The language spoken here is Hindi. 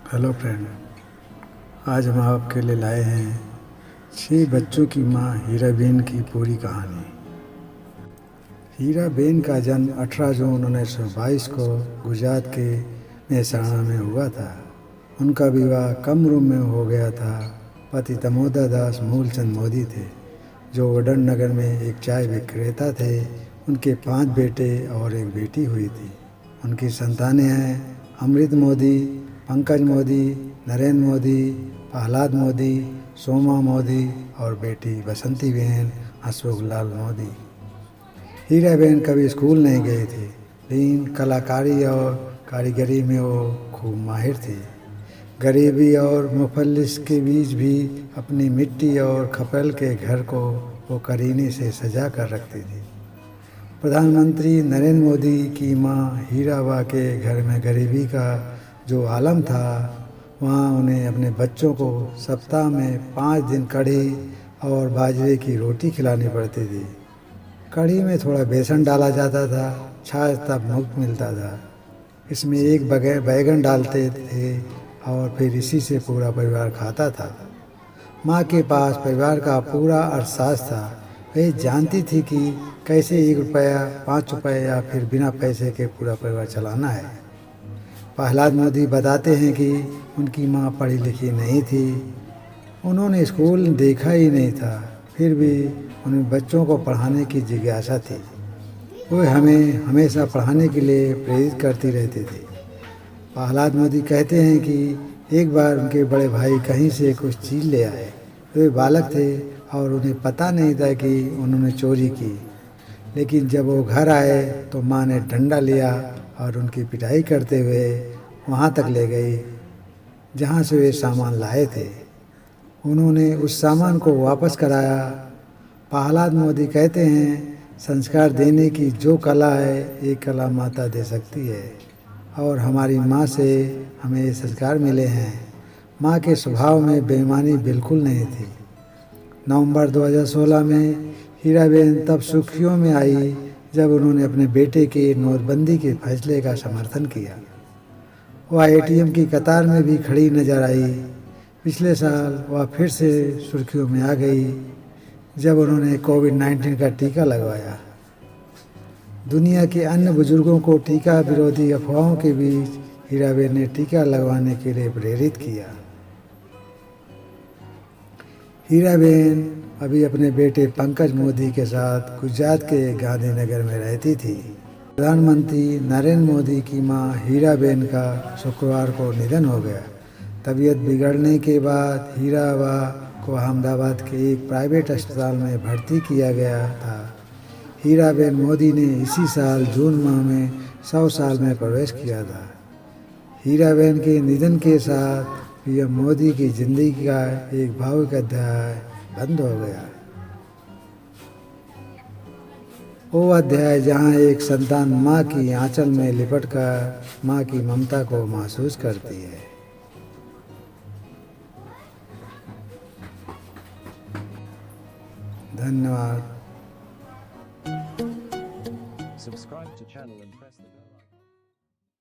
हेलो फ्रेंड, आज हम आपके लिए लाए हैं 6 बच्चों की माँ हीराबेन की पूरी कहानी। हीराबेन का जन्म 18 जून 1922 को गुजरात के मेहसाणा में हुआ था। उनका विवाह कम उम्र में हो गया था। पति दामोदर दास मूलचंद मोदी थे, जो वडन नगर में एक चाय विक्रेता थे। उनके 5 बेटे और एक बेटी हुई थी। उनकी संतानें हैं अमृत मोदी, पंकज मोदी, नरेंद्र मोदी, प्रहलाद मोदी, सोमा मोदी और बेटी बसंती बहन अशोक लाल मोदी। हीराबेन कभी स्कूल नहीं गई थी, लेकिन कलाकारी और कारीगरी में वो खूब माहिर थी। गरीबी और मुफल्लिस के बीच भी अपनी मिट्टी और खपल के घर को वो करीने से सजा कर रखती थी। प्रधानमंत्री नरेंद्र मोदी की माँ हीराबा के घर में गरीबी का जो आलम था, वहाँ उन्हें अपने बच्चों को सप्ताह में 5 दिन कढ़ी और बाजरे की रोटी खिलानी पड़ती थी। कढ़ी में थोड़ा बेसन डाला जाता था, छाछ तब मुफ्त मिलता था। इसमें एक बैगन डालते थे और फिर इसी से पूरा परिवार खाता था। माँ के पास परिवार का पूरा अहसास था। वे जानती थी कि कैसे 1 रुपया, 5 रुपये या फिर बिना पैसे के पूरा परिवार चलाना है। प्रहलाद मोदी बताते हैं कि उनकी माँ पढ़ी लिखी नहीं थी, उन्होंने स्कूल देखा ही नहीं था, फिर भी उन्हें बच्चों को पढ़ाने की जिज्ञासा थी। वे हमें हमेशा पढ़ाने के लिए प्रेरित करती रहती थी। प्रहलाद मोदी कहते हैं कि एक बार उनके बड़े भाई कहीं से कुछ चीज़ ले आए। वे बालक थे और उन्हें पता नहीं था कि उन्होंने चोरी की, लेकिन जब वो घर आए तो माँ ने डंडा लिया और उनकी पिटाई करते हुए वहाँ तक ले गई जहाँ से वे सामान लाए थे। उन्होंने उस सामान को वापस कराया। प्रहलाद मोदी कहते हैं, संस्कार देने की जो कला है, एक कला माता दे सकती है, और हमारी माँ से हमें ये संस्कार मिले हैं। माँ के स्वभाव में बेईमानी बिल्कुल नहीं थी। नवंबर 2016 में हीराबेन तब सुर्खियों में आई जब उन्होंने अपने बेटे के नोटबंदी के फैसले का समर्थन किया। वह एटीएम की कतार में भी खड़ी नजर आई। पिछले साल वह फिर से सुर्खियों में आ गई जब उन्होंने कोविड-19 का टीका लगवाया। दुनिया के अन्य बुजुर्गों को टीका विरोधी अफवाहों के बीच हीराबेन ने टीका लगवाने के लिए प्रेरित किया। हीराबेन अभी अपने बेटे पंकज मोदी के साथ गुजरात के गांधीनगर में रहती थी। प्रधानमंत्री नरेंद्र मोदी की मां हीराबेन का शुक्रवार को निधन हो गया। तबीयत बिगड़ने के बाद हीराबा को अहमदाबाद के एक प्राइवेट अस्पताल में भर्ती किया गया था। हीराबेन मोदी ने इसी साल जून माह में 100 साल में प्रवेश किया था। हीराबेन के निधन के साथ पीएम मोदी की जिंदगी का एक भावुक अध्याय बंद हो गया। वो अध्याय जहाँ एक संतान माँ की आंचल में लिपटकर माँ की ममता को महसूस करती है। धन्यवाद। Subscribe to channel and press the bell.